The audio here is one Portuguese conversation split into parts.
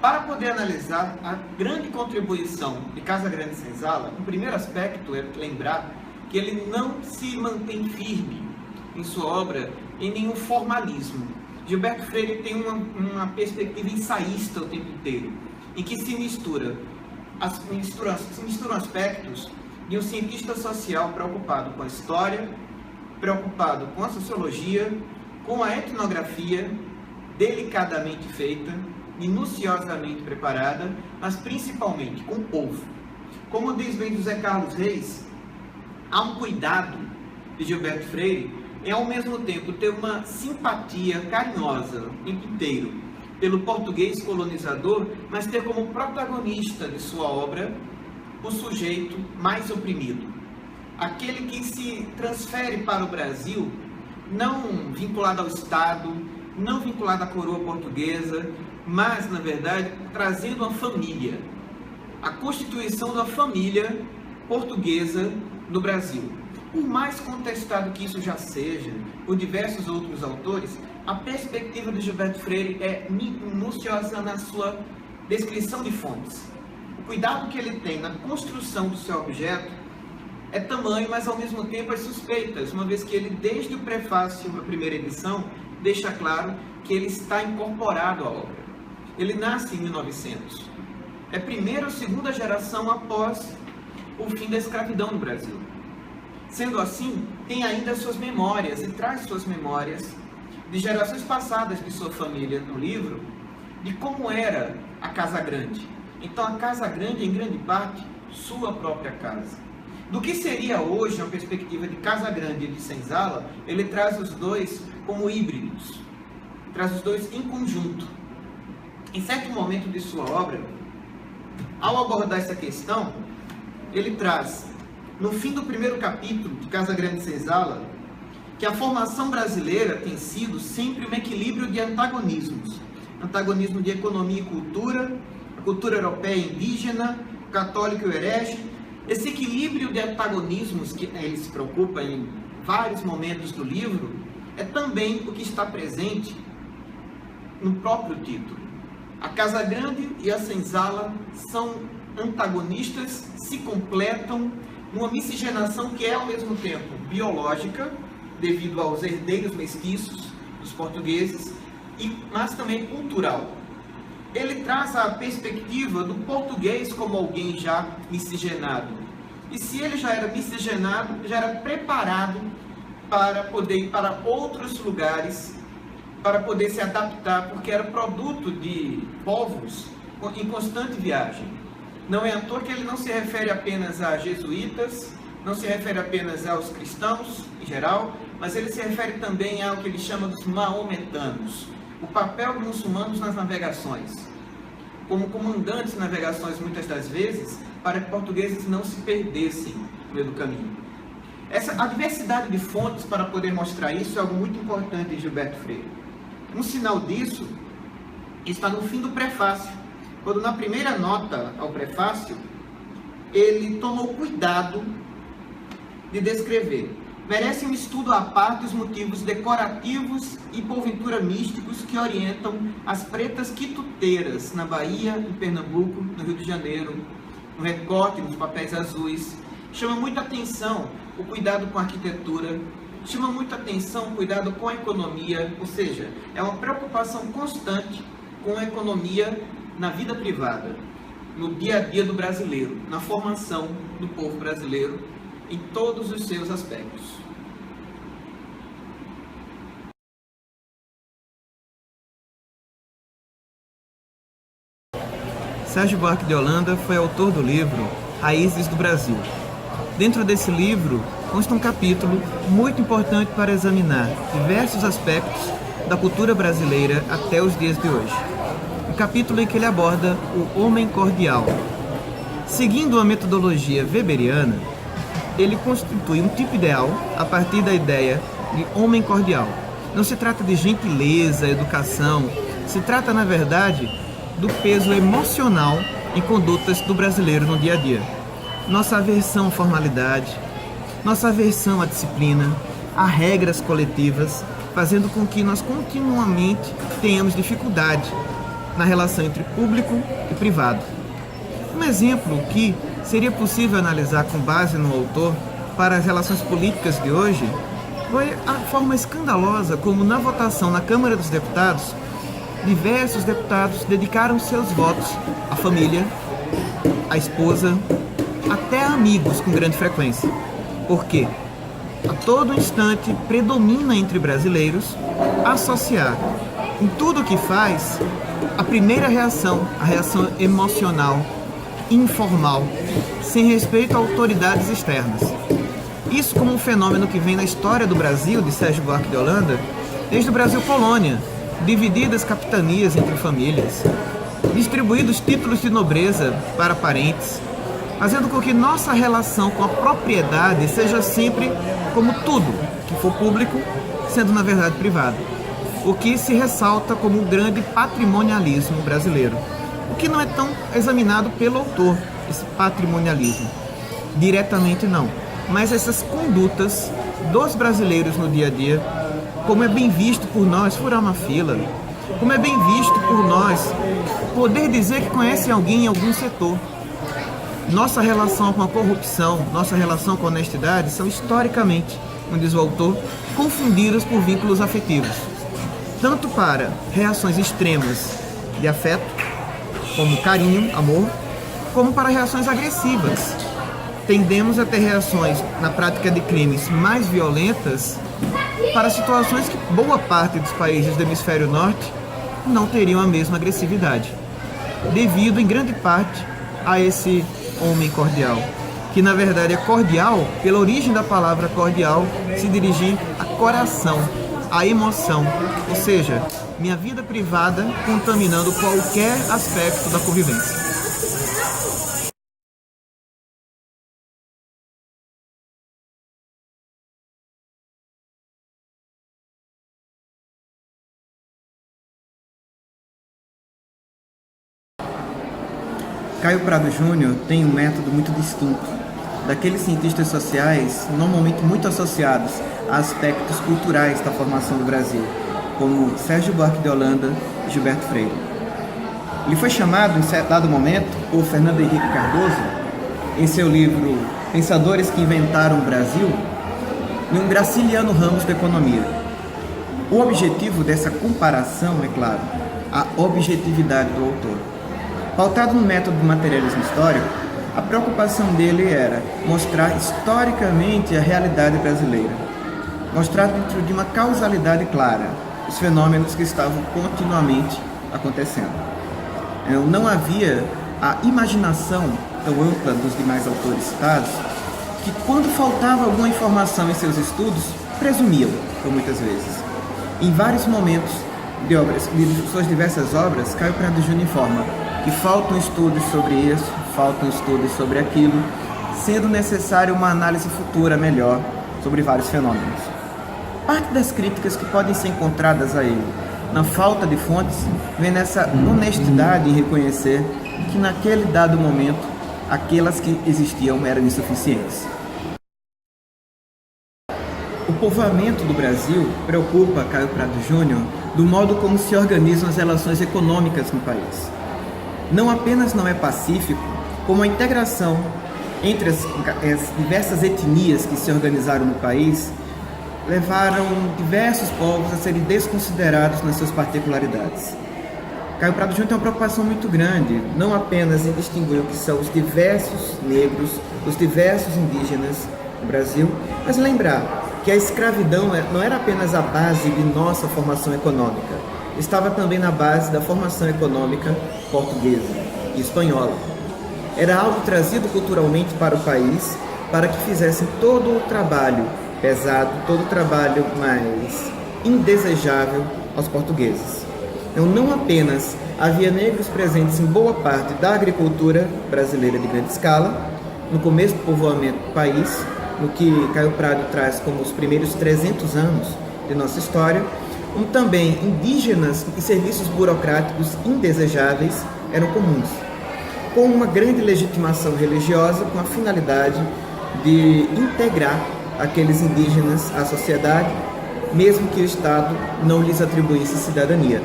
Para poder analisar a grande contribuição de Casagrande Senzala, o primeiro aspecto é lembrar que ele não se mantém firme em sua obra em nenhum formalismo. Gilberto Freire tem uma perspectiva ensaísta o tempo inteiro, em que se misturam aspectos de um cientista social preocupado com a história, preocupado com a sociologia, com a etnografia, delicadamente feita, minuciosamente preparada, mas principalmente com o povo. Como diz bem José Carlos Reis, há um cuidado de Gilberto Freire em, ao mesmo tempo, ter uma simpatia carinhosa o tempo inteiro pelo português colonizador, mas ter como protagonista de sua obra o sujeito mais oprimido. Aquele que se transfere para o Brasil, não vinculado ao Estado, não vinculado à coroa portuguesa, mas, na verdade, trazendo uma família, a constituição da família portuguesa no Brasil. Por mais contestado que isso já seja, por diversos outros autores, a perspectiva de Gilberto Freire é minuciosa na sua descrição de fontes. O cuidado que ele tem na construção do seu objeto é tamanho, mas ao mesmo tempo as suspeitas, uma vez que ele, desde o prefácio da primeira edição, deixa claro que ele está incorporado à obra. Ele nasce em 1900. É primeira ou segunda geração após o fim da escravidão no Brasil. Sendo assim, tem ainda suas memórias, e traz suas memórias de gerações passadas de sua família no livro, de como era a Casa Grande. Então, a Casa Grande, em grande parte, sua própria casa. Do que seria hoje a perspectiva de Casa Grande e de Senzala, ele traz os dois como híbridos, traz os dois em conjunto. Em certo momento de sua obra, ao abordar essa questão, ele traz, no fim do primeiro capítulo de Casagrande e Senzala, que a formação brasileira tem sido sempre um equilíbrio de antagonismos. Antagonismo de economia e cultura, a cultura europeia e indígena, o católico e o herege. Esse equilíbrio de antagonismos que ele se preocupa em vários momentos do livro, é também o que está presente no próprio título. A Casa Grande e a Senzala são antagonistas, se completam numa miscigenação que é ao mesmo tempo biológica, devido aos herdeiros mestiços dos portugueses, mas também cultural. Ele traz a perspectiva do português como alguém já miscigenado. E se ele já era miscigenado, já era preparado para poder ir para outros lugares, para poder se adaptar, porque era produto de povos em constante viagem. Não é à toa que ele não se refere apenas a jesuítas, não se refere apenas aos cristãos em geral, mas ele se refere também ao que ele chama dos maometanos, o papel dos muçulmanos nas navegações, como comandantes de navegações muitas das vezes, para que portugueses não se perdessem no meio do caminho. A diversidade de fontes para poder mostrar isso é algo muito importante em Gilberto Freire. Um sinal disso está no fim do prefácio, quando na primeira nota ao prefácio, ele tomou cuidado de descrever. Merece um estudo à parte os motivos decorativos e porventura místicos que orientam as pretas quituteiras na Bahia, em Pernambuco, no Rio de Janeiro, no recorte, nos papéis azuis. Chama muita atenção o cuidado com a arquitetura, chama muita atenção o cuidado com a economia, ou seja, é uma preocupação constante com a economia na vida privada, no dia a dia do brasileiro, na formação do povo brasileiro, em todos os seus aspectos. Sérgio Buarque de Holanda foi autor do livro Raízes do Brasil. Dentro desse livro consta um capítulo muito importante para examinar diversos aspectos da cultura brasileira até os dias de hoje. Um capítulo em que ele aborda o homem cordial. Seguindo a metodologia weberiana, ele constitui um tipo ideal a partir da ideia de homem cordial. Não se trata de gentileza, educação, se trata, na verdade, do peso emocional em condutas do brasileiro no dia a dia. Nossa aversão à formalidade, nossa aversão à disciplina, a regras coletivas, fazendo com que nós continuamente tenhamos dificuldade na relação entre público e privado. Um exemplo que seria possível analisar com base no autor para as relações políticas de hoje foi a forma escandalosa como, na votação na Câmara dos Deputados, diversos deputados dedicaram seus votos à família, à esposa, até a amigos com grande frequência. Por quê? A todo instante predomina entre brasileiros associar em tudo o que faz a primeira reação, a reação emocional, informal, sem respeito a autoridades externas. Isso como um fenômeno que vem na história do Brasil, de Sérgio Buarque de Holanda, desde o Brasil colônia, divididas capitanias entre famílias, distribuídos títulos de nobreza para parentes, fazendo com que nossa relação com a propriedade seja sempre como tudo que for público, sendo na verdade privado. O que se ressalta como um grande patrimonialismo brasileiro. O que não é tão examinado pelo autor, esse patrimonialismo. Diretamente não. Mas essas condutas dos brasileiros no dia a dia, como é bem visto por nós furar uma fila, como é bem visto por nós poder dizer que conhece alguém em algum setor. Nossa relação com a corrupção, nossa relação com a honestidade são historicamente, como diz o autor, confundidas por vínculos afetivos. Tanto para reações extremas de afeto, como carinho, amor, como para reações agressivas. Tendemos a ter reações na prática de crimes mais violentas para situações que boa parte dos países do hemisfério norte não teriam a mesma agressividade, devido em grande parte a esse homem cordial, que na verdade é cordial, pela origem da palavra cordial, se dirigir a coração, a emoção, ou seja, minha vida privada contaminando qualquer aspecto da convivência. Caio Prado Júnior tem um método muito distinto daqueles cientistas sociais normalmente muito associados a aspectos culturais da formação do Brasil, como Sérgio Buarque de Holanda e Gilberto Freire. Ele foi chamado, em certo dado momento, por Fernando Henrique Cardoso, em seu livro Pensadores que Inventaram o Brasil, de um Graciliano Ramos da economia. O objetivo dessa comparação, é claro, a objetividade do autor. Pautado no método do materialismo histórico, a preocupação dele era mostrar historicamente a realidade brasileira, mostrar dentro de uma causalidade clara os fenômenos que estavam continuamente acontecendo. Não havia a imaginação tão ampla dos demais autores citados, que quando faltava alguma informação em seus estudos, presumiam, por muitas vezes. Em vários momentos de suas diversas obras, Caio Prado Júnior informa que faltam estudos sobre isso, faltam estudos sobre aquilo, sendo necessário uma análise futura melhor sobre vários fenômenos. Parte das críticas que podem ser encontradas a ele na falta de fontes vem nessa honestidade em reconhecer que naquele dado momento aquelas que existiam eram insuficientes. O povoamento do Brasil preocupa Caio Prado Júnior do modo como se organizam as relações econômicas no país. Não apenas não é pacífico, como a integração entre as diversas etnias que se organizaram no país levaram diversos povos a serem desconsiderados nas suas particularidades. Caio Prado Júnior tem uma preocupação muito grande, não apenas em distinguir o que são os diversos negros, os diversos indígenas no Brasil, mas lembrar que a escravidão não era apenas a base de nossa formação econômica, estava também na base da formação econômica portuguesa e espanhola. Era algo trazido culturalmente para o país para que fizessem todo o trabalho pesado, todo o trabalho mais indesejável aos portugueses. Então, não apenas havia negros presentes em boa parte da agricultura brasileira de grande escala, no começo do povoamento do país, no que Caio Prado traz como os primeiros 300 anos de nossa história, como também indígenas e serviços burocráticos indesejáveis eram comuns, com uma grande legitimação religiosa com a finalidade de integrar aqueles indígenas à sociedade, mesmo que o Estado não lhes atribuísse cidadania.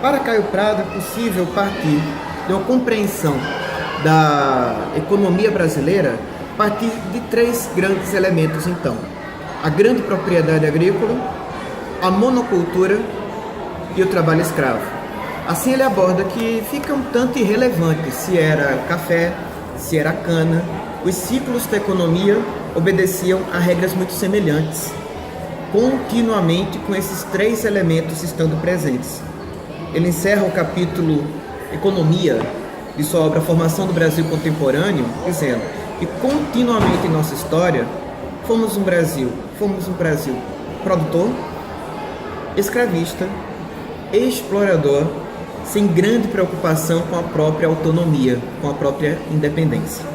Para Caio Prado, é possível partir de uma compreensão da economia brasileira a partir de 3 grandes elementos, então. A grande propriedade agrícola, a monocultura e o trabalho escravo. Assim ele aborda que fica um tanto irrelevante se era café, se era cana. Os ciclos da economia obedeciam a regras muito semelhantes, continuamente com esses 3 elementos estando presentes. Ele encerra o capítulo Economia de sua obra Formação do Brasil Contemporâneo, dizendo que continuamente em nossa história fomos um Brasil produtor, escravista, explorador, sem grande preocupação com a própria autonomia, com a própria independência.